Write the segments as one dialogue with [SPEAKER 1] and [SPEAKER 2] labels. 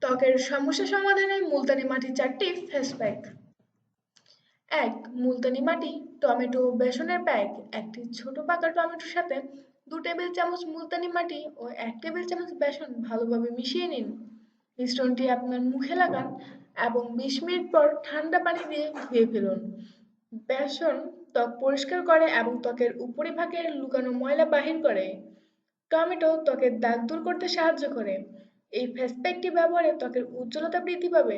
[SPEAKER 1] ত্বকের সমস্যা সমাধানে মুলতানি মাটি 4টি ফেস প্যাক। 1. মুলতানি মাটি টমেটো বেসনের প্যাক। একটি ছোট পাকা টমেটোর সাথে 2 টেবিল চামচ মুলতানি মাটি ও 1 টেবিল চামচ বেসন ভালোভাবে মিশিয়ে নিন। মিশ্রণটি আপনার মুখে লাগান এবং 20 মিনিট পর ঠান্ডা পানি দিয়ে ধুয়ে ফেলুন। বেসন ত্বক পরিষ্কার করে এবং ত্বকের উপরিভাগের লুকানো ময়লা বাহির করে। টমেটো ত্বকের দাগ দূর করতে সাহায্য করে। এই ফেস প্যাকটি ব্যবহারে ত্বকের উজ্জ্বলতা বৃদ্ধি পাবে।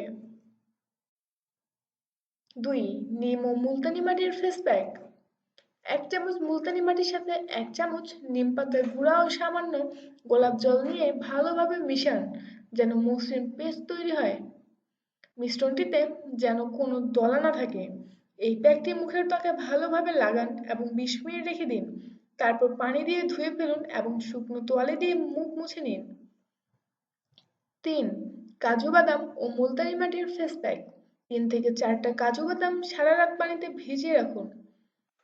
[SPEAKER 1] 2. নিম ও মুলতানি মাটির ফেস প্যাক। 1 চামচ মুলতানি মাটির সাথে 1 চামচ নিম পাতার গুঁড়া ও সামান্য গোলাপ জল নিয়ে ভালোভাবে মিশান যেন মসৃণ পেস্ট তৈরি হয়। মিশ্রণটিতে যেন কোনো দলা না থাকে। এই প্যাকটি মুখের ত্বকে ভালোভাবে লাগান এবং 20 মিনিট রেখে দিন। তারপর পানি দিয়ে ধুয়ে ফেলুন এবং শুকনো তোয়ালে দিয়ে মুখ মুছে নিন। 3. কাজু বাদাম ও মুলতানি মাটির ফেস প্যাক। 3 থেকে 4টা কাজু বাদাম সারা রাত পানিতে ভিজিয়ে রাখুন।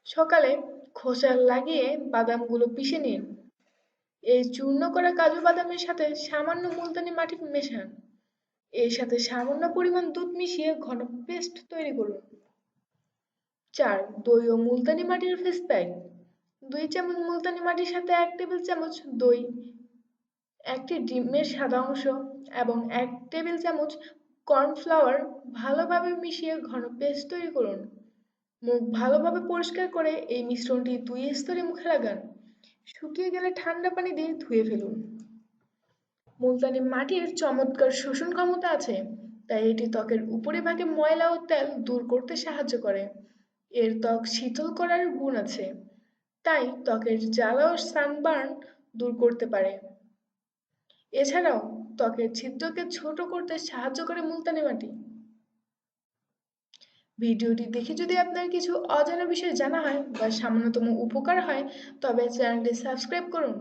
[SPEAKER 1] সকালে খোসা লাগিয়ে বাদামগুলো পিষে নিন। এই চূর্ণ করা কাজু বাদামের সাথে সামান্য মুলতানি মাটি মেশান। এর সাথে সামান্য পরিমাণ দুধ মিশিয়ে ঘন পেস্ট তৈরি করুন। 4. দই ও মুলতানি মাটির ফেস প্যাক। 2 চামচ মুলতানি মাটির সাথে 1 টেবিল চামচ দই, একটি ডিমের সাদা অংশ এবং 1 টেবিল চামচ কর্নফ্লাওয়ার ভালোভাবে মিশিয়ে ঘন পেস্ট তৈরি করুন। মুখ ভালোভাবে পরিষ্কার করে এই মিশ্রণটি 2 স্তরে মুখে লাগান। শুকিয়ে গেলে ঠান্ডা পানি দিয়ে ধুয়ে ফেলুন। মুলতানি মাটির চমৎকার শোষণ ক্ষমতা আছে, তাই এটি ত্বকের উপরিভাগে ময়লা ও তেল দূর করতে সাহায্য করে। এর ত্বক শীতল করার গুণ আছে, তাই ত্বকের জ্বালা ও সানবার্ন দূর করতে পারে। এছাড়াও ত্বকের ছিদ্রকে ছোট করতে সাহায্য করে মুলতানি মাটি। ভিডিওটি দেখে যদি আপনার কিছু অজানা বিষয় জানা হয় বা সামান্যতম উপকার হয়, তবে চ্যানেলটি সাবস্ক্রাইব করুন।